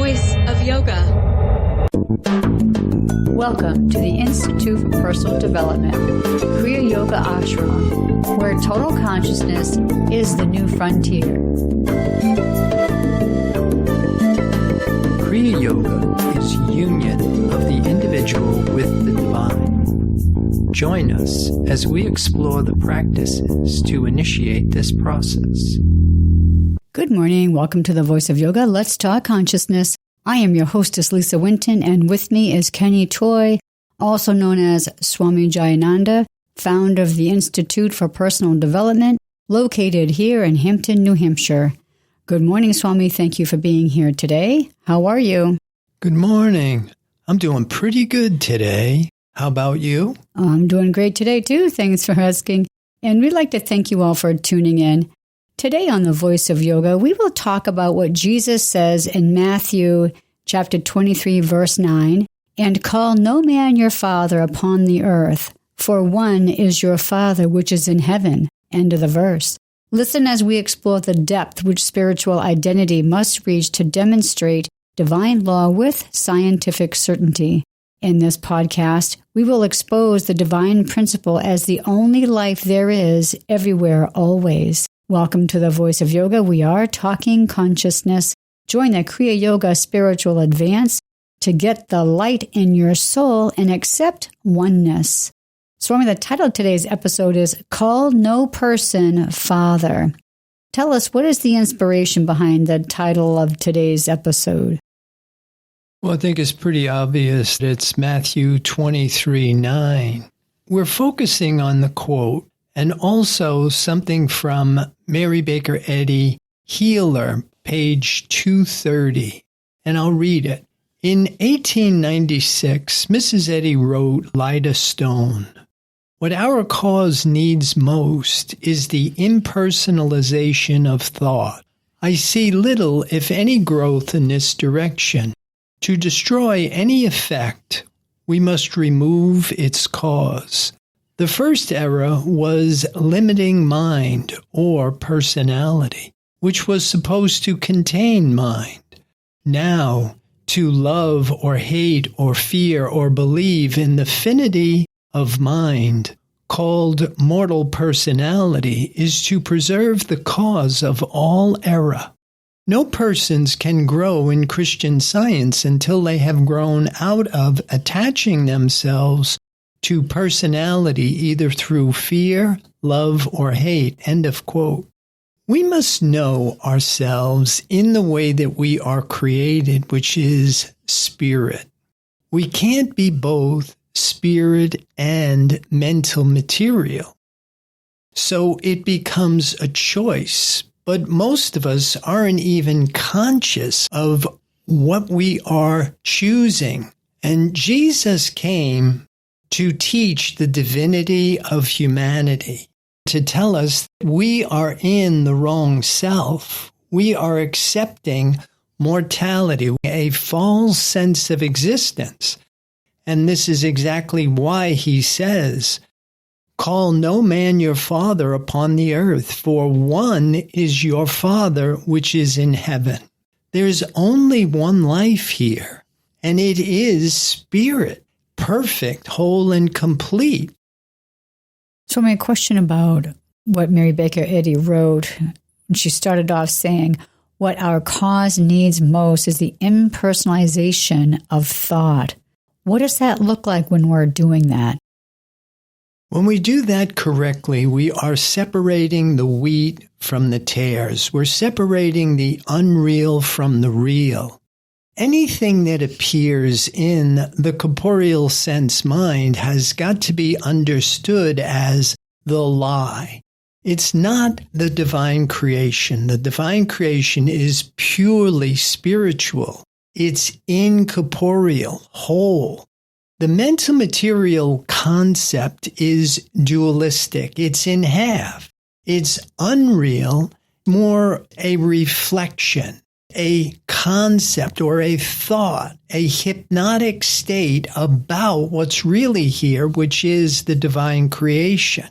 Voice of Yoga. Welcome to the Institute for Personal Development, Kriya Yoga Ashram, where total consciousness is the new frontier. Kriya Yoga is union of the individual with the divine. Join us as we explore the practices to initiate this process. Good morning. Welcome to the Voice of Yoga. Let's talk consciousness. I am your hostess, Lisa Winton, and with me is Kenny Toy, also known as Swami Jayananda, founder of the Institute for Personal Development, located here in Hampton, New Hampshire. Good morning, Swami. Thank you for being here today. How are you? Good morning. I'm doing pretty good today. How about you? I'm doing great today, too. Thanks for asking. And we'd like to thank you all for tuning in. Today on the Voice of Yoga, we will talk about what Jesus says in Matthew chapter 23, verse 9, and call no man your father upon the earth, for one is your Father which is in heaven. End of the verse. Listen as we explore the depth which spiritual identity must reach to demonstrate divine law with scientific certainty. In this podcast, we will expose the divine principle as the only life there is, everywhere, always. Welcome to the Voice of Yoga. We are talking consciousness. Join the Kriya Yoga Spiritual Advance to get the light in your soul and accept oneness. Swami, the title of today's episode is Call No Person Father. Tell us, what is the inspiration behind the title of today's episode? Well, I think it's pretty obvious. It's Matthew 23:9. We're focusing on the quote, and also something from Mary Baker Eddy, Healer, page 230. And I'll read it. In 1896, Mrs. Eddy wrote, "Light a stone. What our cause needs most is the impersonalization of thought. I see little, if any, growth in this direction. To destroy any effect, we must remove its cause. The first error was limiting mind or personality, which was supposed to contain mind. Now, to love or hate or fear or believe in the finity of mind, called mortal personality, is to preserve the cause of all error. No persons can grow in Christian Science until they have grown out of attaching themselves to personality either through fear, love, or hate." End of quote. We must know ourselves in the way that we are created, which is spirit. We can't be both spirit and mental material. So it becomes a choice, but most of us aren't even conscious of what we are choosing. And Jesus came to teach the divinity of humanity, to tell us we are in the wrong self. We are accepting mortality, a false sense of existence. And this is exactly why he says, "Call no man your father upon the earth, for one is your Father which is in heaven." There's only one life here, and it is spirit. Perfect, whole, and complete. So my question about what Mary Baker Eddy wrote, she started off saying, what our cause needs most is the impersonalization of thought. What does that look like when we're doing that? When we do that correctly, we are separating the wheat from the tares. We're separating the unreal from the real. Anything that appears in the corporeal sense mind has got to be understood as the lie. It's not the divine creation. The divine creation is purely spiritual. It's incorporeal, whole. The mental material concept is dualistic. It's in half. It's unreal, more a reflection, a concept or a thought, a hypnotic state about what's really here, which is the divine creation.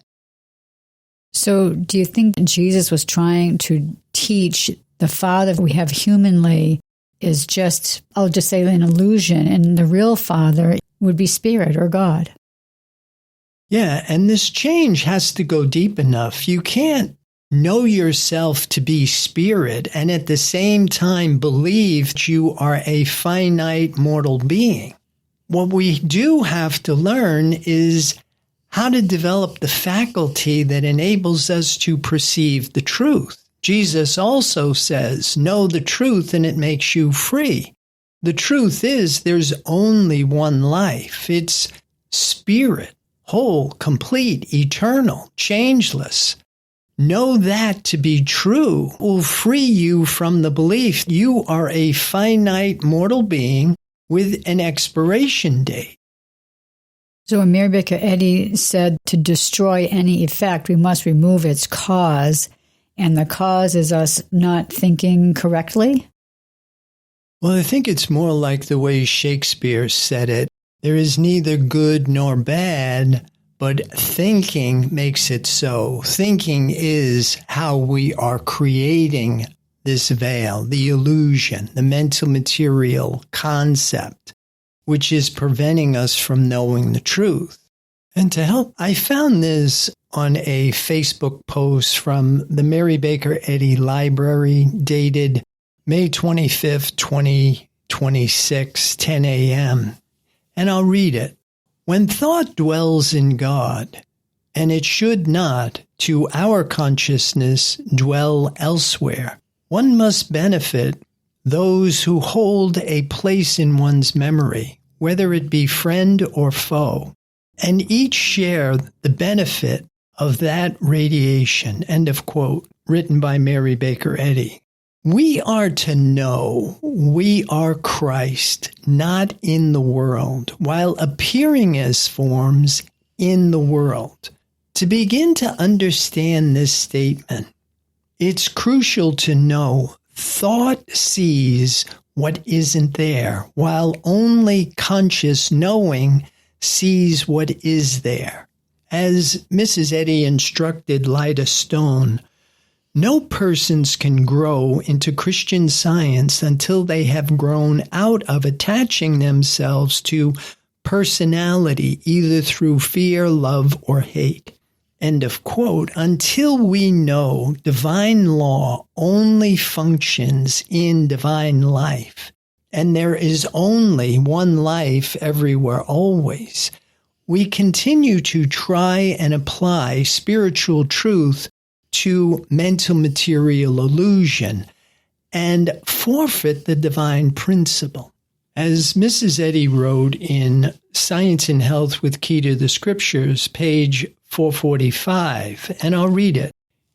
So do you think Jesus was trying to teach the Father we have humanly is just, I'll just say, an illusion, and the real Father would be Spirit or God. Yeah, and this change has to go deep enough. You can't know yourself to be spirit and at the same time believe that you are a finite mortal being. What we do have to learn is how to develop the faculty that enables us to perceive the truth. Jesus also says, know the truth and it makes you free. The truth is there's only one life. It's spirit, whole, complete, eternal, changeless. Know that to be true will free you from the belief you are a finite mortal being with an expiration date. So when Mary Baker Eddy said to destroy any effect, we must remove its cause, and the cause is us not thinking correctly? Well, I think it's more like the way Shakespeare said it. There is neither good nor bad, but thinking makes it so. Thinking is how we are creating this veil, the illusion, the mental material concept, which is preventing us from knowing the truth. And to help, I found this on a Facebook post from the Mary Baker Eddy Library, dated May 25th, 2026, 10 a.m. And I'll read it. When thought dwells in God, and it should not, to our consciousness, dwell elsewhere, one must benefit those who hold a place in one's memory, whether it be friend or foe, and each share the benefit of that radiation. End of quote, written by Mary Baker Eddy. We are to know we are Christ, not in the world, while appearing as forms in the world. To begin to understand this statement, it's crucial to know thought sees what isn't there, while only conscious knowing sees what is there. As Mrs. Eddy instructed Lyda Stone, no persons can grow into Christian Science until they have grown out of attaching themselves to personality, either through fear, love, or hate. End of quote. Until we know divine law only functions in divine life, and there is only one life everywhere always, we continue to try and apply spiritual truth to mental material illusion and forfeit the divine principle. As Mrs. Eddy wrote in Science and Health with Key to the Scriptures, page 445, and I'll read it.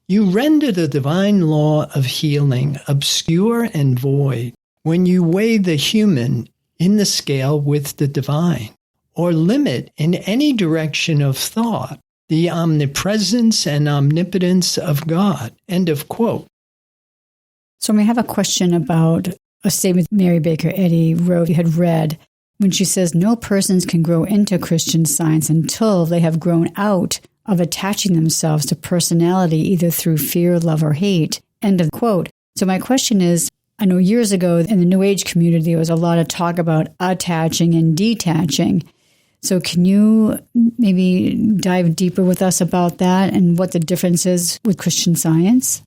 You render the divine law of healing obscure and void when you weigh the human in the scale with the divine, or limit in any direction of thought the omnipresence and omnipotence of God. End of quote. So we have a question about a statement Mary Baker Eddy wrote, you had read, when she says, no persons can grow into Christian Science until they have grown out of attaching themselves to personality, either through fear, love, or hate. End of quote. So my question is, I know years ago in the New Age community, there was a lot of talk about attaching and detaching. So can you maybe dive deeper with us about that and what the difference is with Christian Science?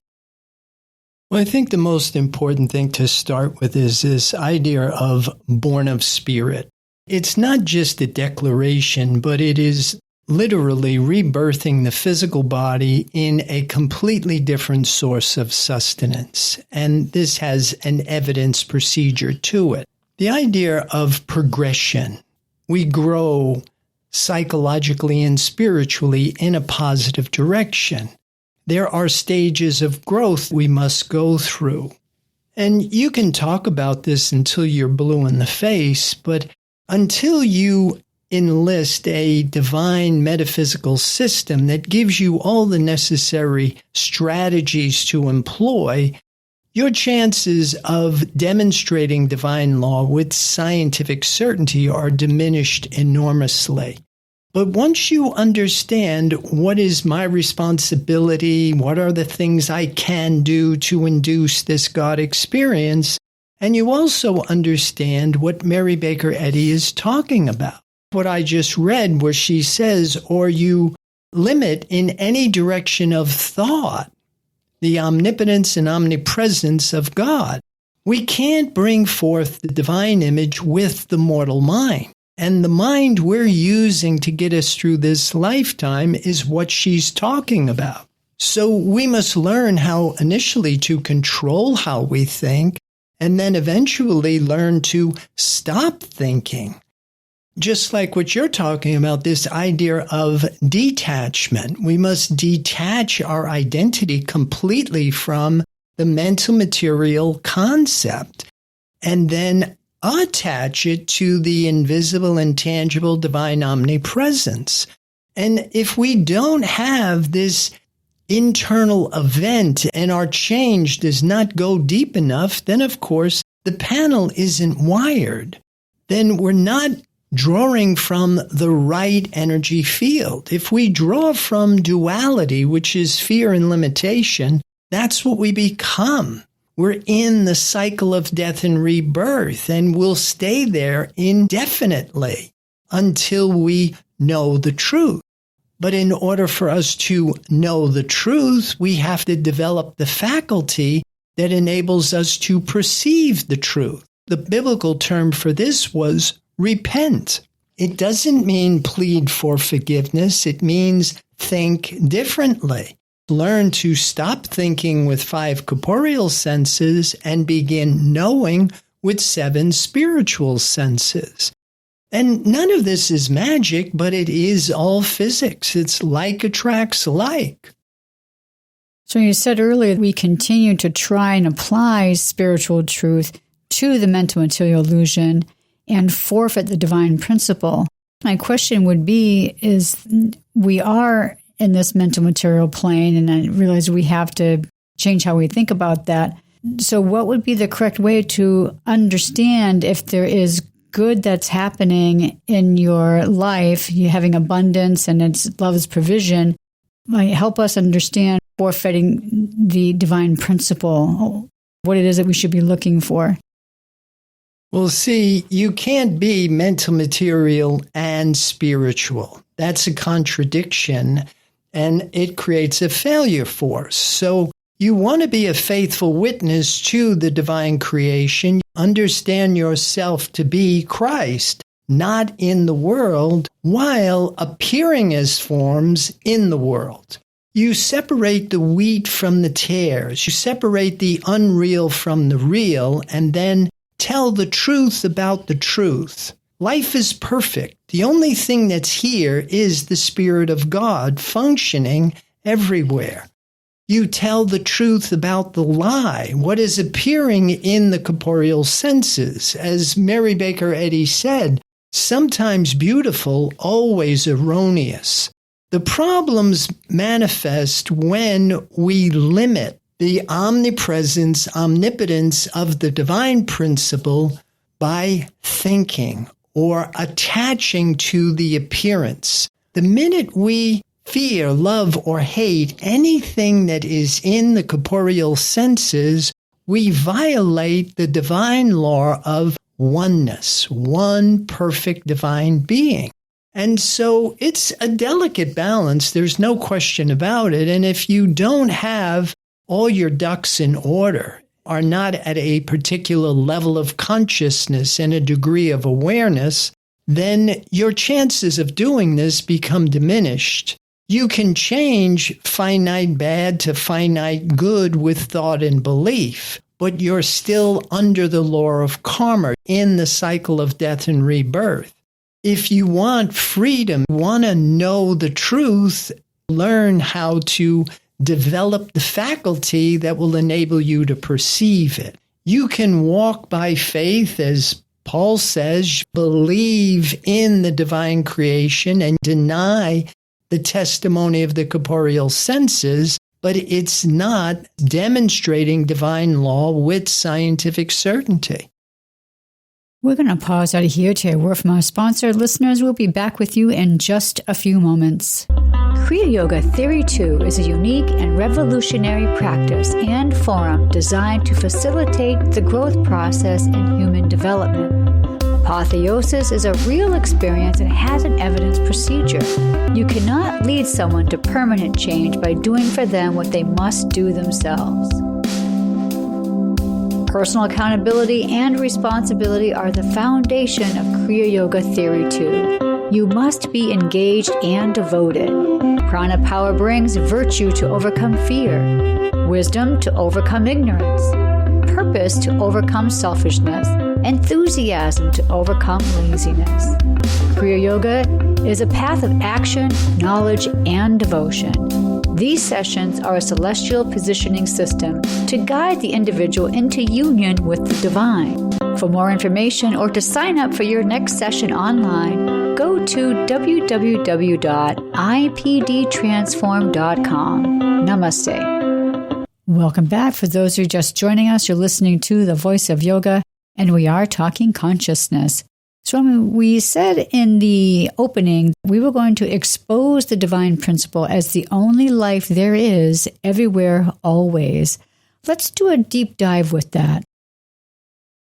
Well, I think the most important thing to start with is this idea of born of spirit. It's not just a declaration, but it is literally rebirthing the physical body in a completely different source of sustenance. And this has an evidence procedure to it. The idea of progression. We grow psychologically and spiritually in a positive direction. There are stages of growth we must go through. And you can talk about this until you're blue in the face, but until you enlist a divine metaphysical system that gives you all the necessary strategies to employ, your chances of demonstrating divine law with scientific certainty are diminished enormously. But once you understand what is my responsibility, what are the things I can do to induce this God experience, And you also understand what Mary Baker Eddy is talking about. What I just read where she says, or you limit in any direction of thought the omnipotence and omnipresence of God. We can't bring forth the divine image with the mortal mind. And the mind we're using to get us through this lifetime is what she's talking about. So we must learn how initially to control how we think, and then eventually learn to stop thinking. Just like what you're talking about, this idea of detachment. We must detach our identity completely from the mental material concept and then attach it to the invisible, intangible, divine omnipresence. And if we don't have this internal event and our change does not go deep enough, then of course the panel isn't wired. Then we're not drawing from the right energy field. If we draw from duality, which is fear and limitation, that's what we become. We're in the cycle of death and rebirth, and we'll stay there indefinitely until we know the truth. But in order for us to know the truth, we have to develop the faculty that enables us to perceive the truth. The biblical term for this was repent. It doesn't mean plead for forgiveness. It means think differently. Learn to stop thinking with 5 corporeal senses and begin knowing with 7 spiritual senses. And none of this is magic, but it is all physics. It's like attracts like. So you said earlier we continue to try and apply spiritual truth to the mental material illusion and forfeit the divine principle. My question would be, is we are in this mental material plane, and I realize we have to change how we think about that. So what would be the correct way to understand if there is good that's happening in your life, you having abundance and it's love's provision, might help us understand forfeiting the divine principle, what it is that we should be looking for? Well, see, you can't be mental material and spiritual. That's a contradiction, and it creates a failure force. So you want to be a faithful witness to the divine creation. Understand yourself to be Christ, not in the world, while appearing as forms in the world. You separate the wheat from the tares. You separate the unreal from the real, and then tell the truth about the truth. Life is perfect. The only thing that's here is the Spirit of God functioning everywhere. You tell the truth about the lie, what is appearing in the corporeal senses. As Mary Baker Eddy said, sometimes beautiful, always erroneous. The problems manifest when we limit the omnipresence, omnipotence of the divine principle by thinking or attaching to the appearance. The minute we fear, love, or hate anything that is in the corporeal senses, we violate the divine law of oneness, one perfect divine being. And so it's a delicate balance. There's no question about it. And if you don't have all your ducks in order, are not at a particular level of consciousness and a degree of awareness, then your chances of doing this become diminished. You can change finite bad to finite good with thought and belief, but you're still under the law of karma in the cycle of death and rebirth. If you want freedom, want to know the truth, learn how to develop the faculty that will enable you to perceive it. You can walk by faith, as Paul says, believe in the divine creation and deny the testimony of the corporeal senses, but it's not demonstrating divine law with scientific certainty. We're going to pause out of here to hear a word from our sponsor. Listeners, we'll be back with you in just a few moments. Kriya Yoga Theory 2 is a unique and revolutionary practice and forum designed to facilitate the growth process in human development. Apotheosis is a real experience and has an evidence procedure. You cannot lead someone to permanent change by doing for them what they must do themselves. Personal accountability and responsibility are the foundation of Kriya Yoga Theory 2. You must be engaged and devoted. Prana power brings virtue to overcome fear, wisdom to overcome ignorance, purpose to overcome selfishness, enthusiasm to overcome laziness. Kriya Yoga is a path of action, knowledge, and devotion. These sessions are a celestial positioning system to guide the individual into union with the divine. For more information or to sign up for your next session online, go to www.ipdtransform.com. Namaste. Welcome back. For those who are just joining us, you're listening to The Voice of Yoga, and we are talking consciousness. Swami, we said in the opening we were going to expose the divine principle as the only life there is, everywhere, always. Let's do a deep dive with that.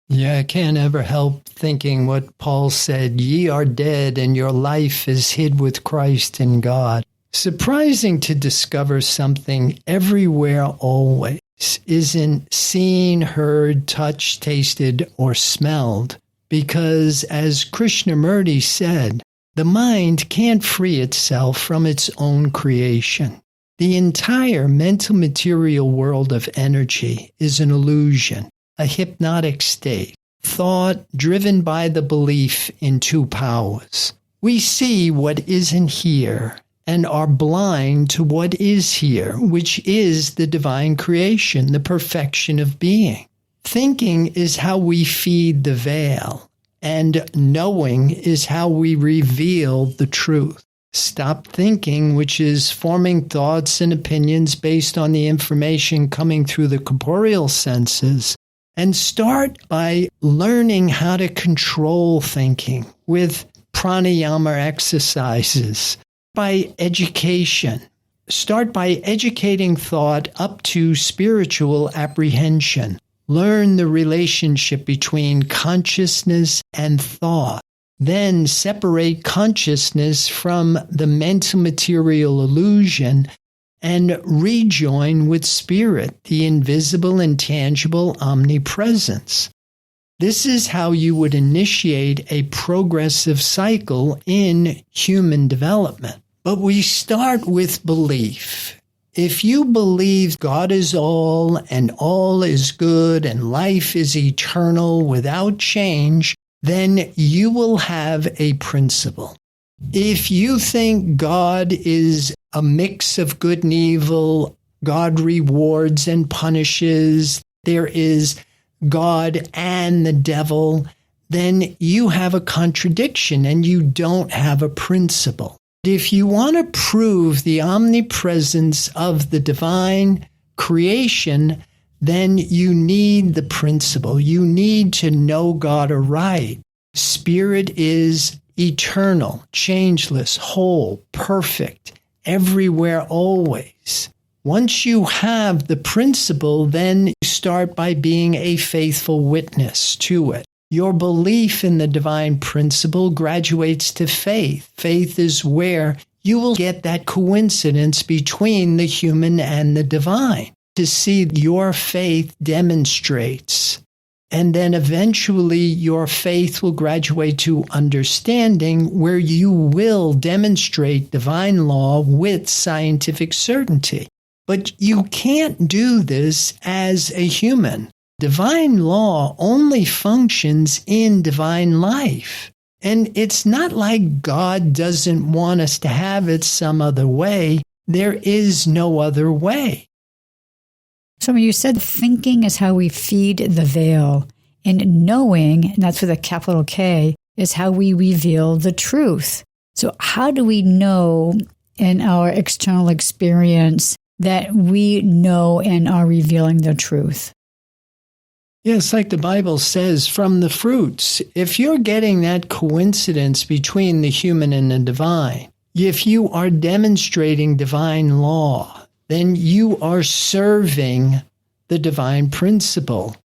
Yeah, I can't ever help thinking what Paul said, ye are dead and your life is hid with Christ in God. Surprising to discover something everywhere, always isn't seen, heard, touched, tasted, or smelled. Because, as Krishnamurti said, the mind can't free itself from its own creation. The entire mental material world of energy is an illusion, a hypnotic state, thought driven by the belief in two powers. We see what isn't here and are blind to what is here, which is the divine creation, the perfection of being. Thinking is how we feed the veil, and knowing is how we reveal the truth. Stop thinking, which is forming thoughts and opinions based on the information coming through the corporeal senses, and start by learning how to control thinking with pranayama exercises, by education. Start by educating thought up to spiritual apprehension. Learn the relationship between consciousness and thought. Then separate consciousness from the mental material illusion and rejoin with spirit, the invisible, intangible omnipresence. This is how you would initiate a progressive cycle in human development. But we start with belief. If you believe God is all and all is good and life is eternal without change, then you will have a principle. If you think God is a mix of good and evil, God rewards and punishes, there is God and the devil, then you have a contradiction and you don't have a principle. If you want to prove the omnipresence of the divine creation, then you need the principle. You need to know God aright. Spirit is eternal, changeless, whole, perfect, everywhere, always. Once you have the principle, then you start by being a faithful witness to it. Your belief in the divine principle graduates to faith. Faith is where you will get that coincidence between the human and the divine. To see your faith demonstrates. And then eventually your faith will graduate to understanding, where you will demonstrate divine law with scientific certainty. But you can't do this as a human. Divine law only functions in divine life. And it's not like God doesn't want us to have it some other way. There is no other way. So you said thinking is how we feed the veil, and knowing, and that's with a capital K, is how we reveal the truth. So how do we know in our external experience that we know and are revealing the truth? Yes, like the Bible says, from the fruits. If you're getting that coincidence between the human and the divine, If you are demonstrating divine law, then you are serving the divine principle.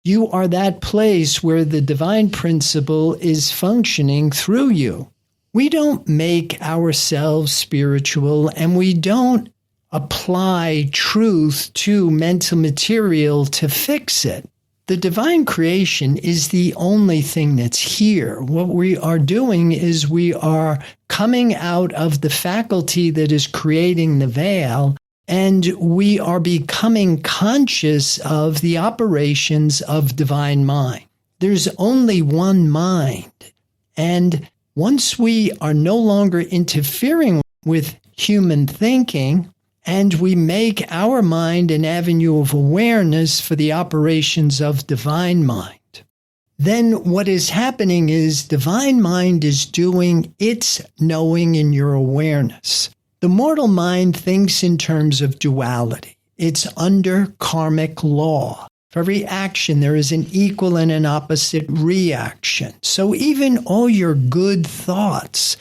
You are that place where the divine principle is functioning through you. We don't make ourselves spiritual, and we don't apply truth to mental material to fix it. The divine creation is the only thing that's here. What we are doing is we are coming out of the faculty that is creating the veil, and we are becoming conscious of the operations of divine mind. There's only one mind. And once we are no longer interfering with human thinking, and we make our mind an avenue of awareness for the operations of divine mind, then what is happening is divine mind is doing its knowing in your awareness. The mortal mind thinks in terms of duality. It's under karmic law. For every action, there is an equal and an opposite reaction. So even all your good thoughts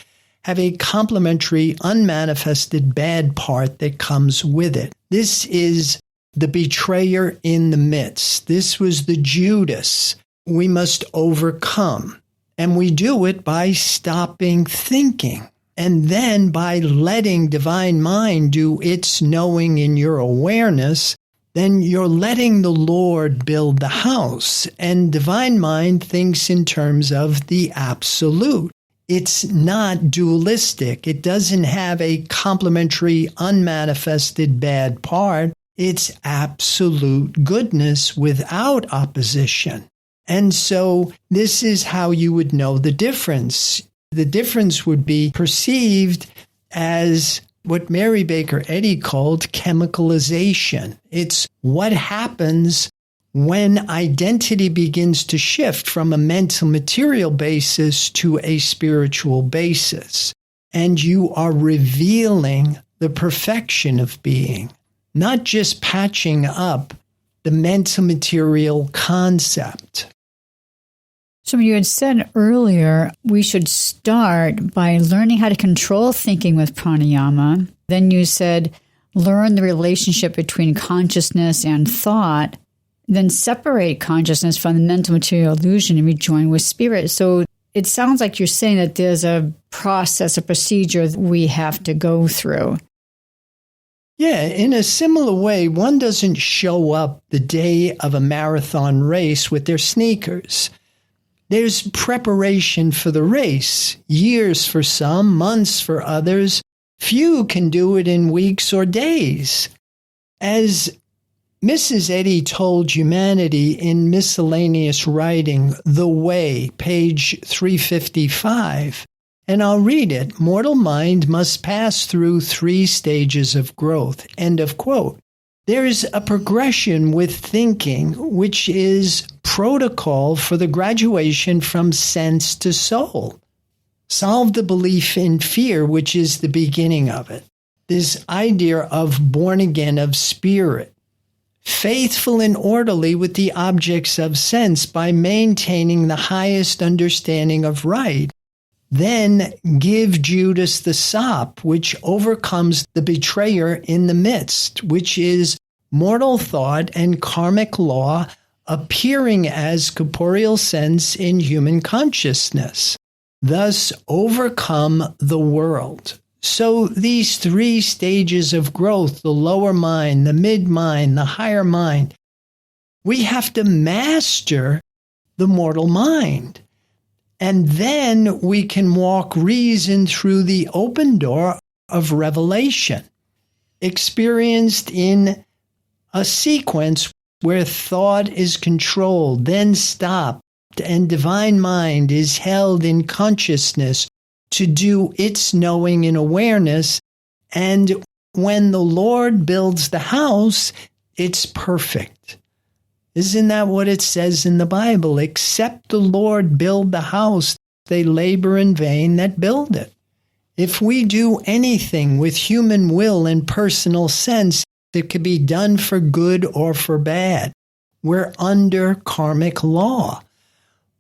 have a complementary, unmanifested bad part that comes with it. This is the betrayer in the midst. This was the Judas we must overcome. And we do it by stopping thinking. And then by letting divine mind do its knowing in your awareness, then you're letting the Lord build the house. And divine mind thinks in terms of the absolute. It's not dualistic. It doesn't have a complementary, unmanifested bad part. It's absolute goodness without opposition. And so this is how you would know the difference. The difference would be perceived as what Mary Baker Eddy called chemicalization. It's what happens when identity begins to shift from a mental material basis to a spiritual basis. And you are revealing the perfection of being, not just patching up the mental material concept. So you had said earlier we should start by learning how to control thinking with pranayama. Then you said learn the relationship between consciousness and thought, then separate consciousness from the mental material illusion and rejoin with spirit. So it sounds like you're saying that there's a process, a procedure that we have to go through. Yeah, in a similar way, one doesn't show up the day of a marathon race with their sneakers. There's preparation for the race, years for some, months for others. Few can do it in weeks or days. As Mrs. Eddy told humanity in miscellaneous writing, The Way, page 355, and I'll read it, mortal mind must pass through 3 stages of growth, end of quote. There is a progression with thinking, which is protocol for the graduation from sense to soul. Solve the belief in fear, which is the beginning of it. This idea of born again of spirit. Faithful and orderly with the objects of sense by maintaining the highest understanding of right. Then give Judas the sop, which overcomes the betrayer in the midst, which is mortal thought and karmic law appearing as corporeal sense in human consciousness. Thus overcome the world. So these 3 stages of growth, the lower mind, the mid-mind, the higher mind, we have to master the mortal mind. And then we can walk reason through the open door of revelation, experienced in a sequence where thought is controlled, then stopped, and divine mind is held in consciousness to do its knowing in awareness. And when the Lord builds the house, it's perfect. Isn't that what it says in the Bible? Except the Lord build the house, they labor in vain that build it. If we do anything with human will and personal sense, it could be done for good or for bad. We're under karmic law.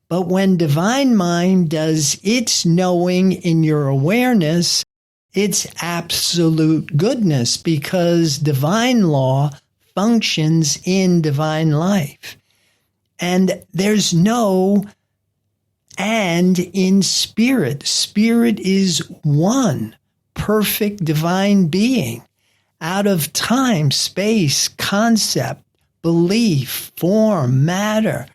But when divine mind does its knowing in your awareness, It's absolute goodness because divine law functions in divine life. And there's no and in spirit. Spirit is one perfect divine being out of time, space, concept, belief, form, matter,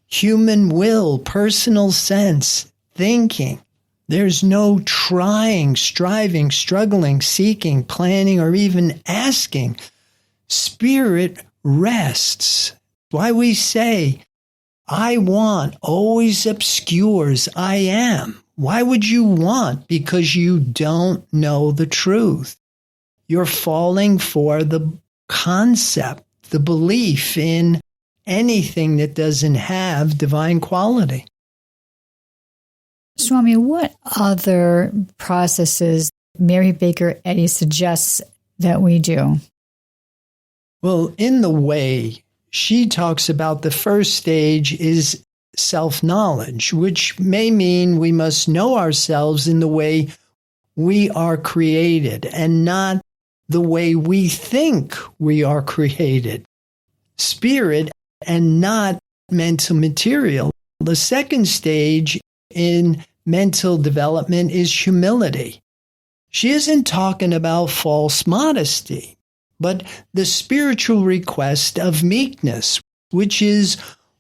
human will, personal sense, thinking. There's no trying, striving, struggling, seeking, planning, or even asking. Spirit rests. Why we say, I want always obscures I am. Why would you want? Because you don't know the truth. You're falling for the concept, the belief in anything that doesn't have divine quality. Swami, what other processes Mary Baker Eddy suggests that we do? Well, in the way, she talks about the first stage is self-knowledge, which may mean we must know ourselves in the way we are created and not the way we think we are created. Spirit and not mental material. The second stage in mental development is humility. She isn't talking about false modesty, but the spiritual request of meekness, which is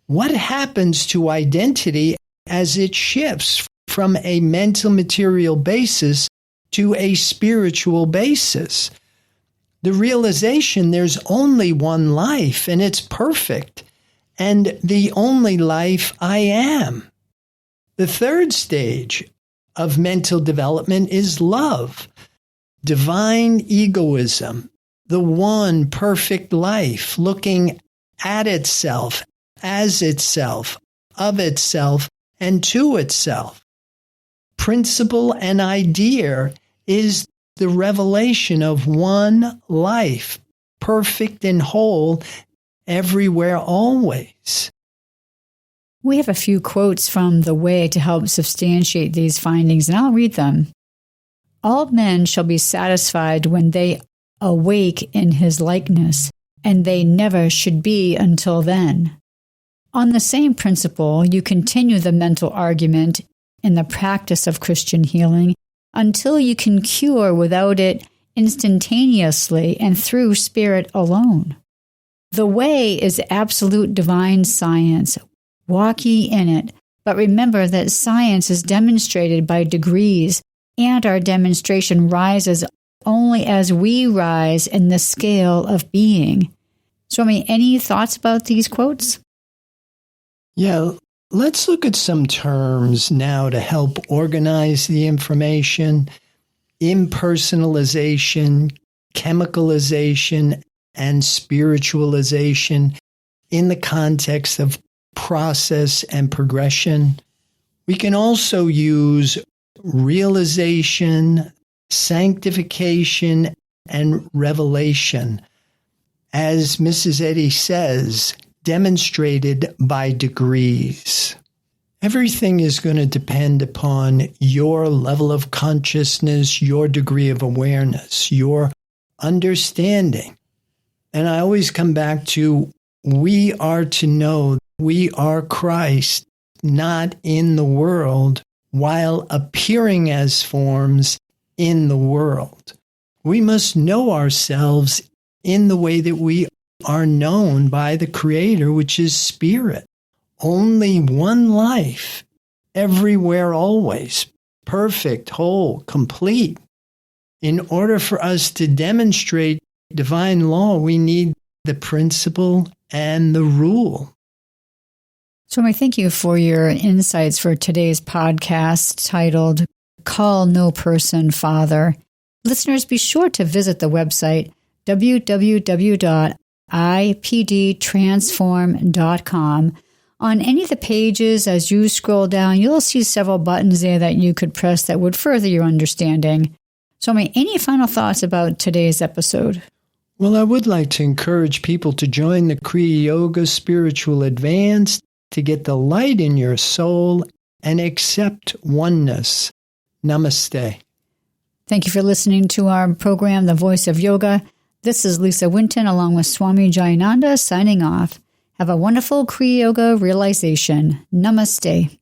what happens to identity as it shifts from a mental material basis to a spiritual basis. The realization there's only one life and it's perfect, and the only life I am. The third stage of mental development is love, divine egoism, the one perfect life looking at itself, as itself, of itself, and to itself. Principle and idea is the revelation of one life, perfect and whole, everywhere, always. We have a few quotes from The Way to help substantiate these findings, and I'll read them. All men shall be satisfied when they awake in his likeness, and they never should be until then. On the same principle, you continue the mental argument in the practice of Christian healing until you can cure without it instantaneously and through spirit alone. The way is absolute divine science. Walk ye in it, but remember that science is demonstrated by degrees, and our demonstration rises only as we rise in the scale of being. Swami, any thoughts about these quotes? Yeah, let's look at some terms now to help organize the information. Impersonalization, chemicalization, and spiritualization in the context of process and progression. We can also use realization, sanctification, and revelation. As Mrs. Eddy says, demonstrated by degrees. Everything is going to depend upon your level of consciousness, your degree of awareness, your understanding. And I always come back to, we are to know we are Christ, not in the world, while appearing as forms in the world. We must know ourselves in the way that we are known by the Creator, which is Spirit. Only one life, everywhere, always, perfect, whole, complete. In order for us to demonstrate divine law, we need the principle and the rule. Swami, thank you for your insights for today's podcast titled Call No Person Father. Listeners, be sure to visit the website www.ipdtransform.com. On any of the pages, as you scroll down, you'll see several buttons there that you could press that would further your understanding. Swami, any final thoughts about today's episode? Well, I would like to encourage people to join the Kriya Yoga Spiritual Advance to get the light in your soul and accept oneness. Namaste. Thank you for listening to our program, The Voice of Yoga. This is Lisa Winton along with Swami Jayananda signing off. Have a wonderful Kriya Yoga realization. Namaste.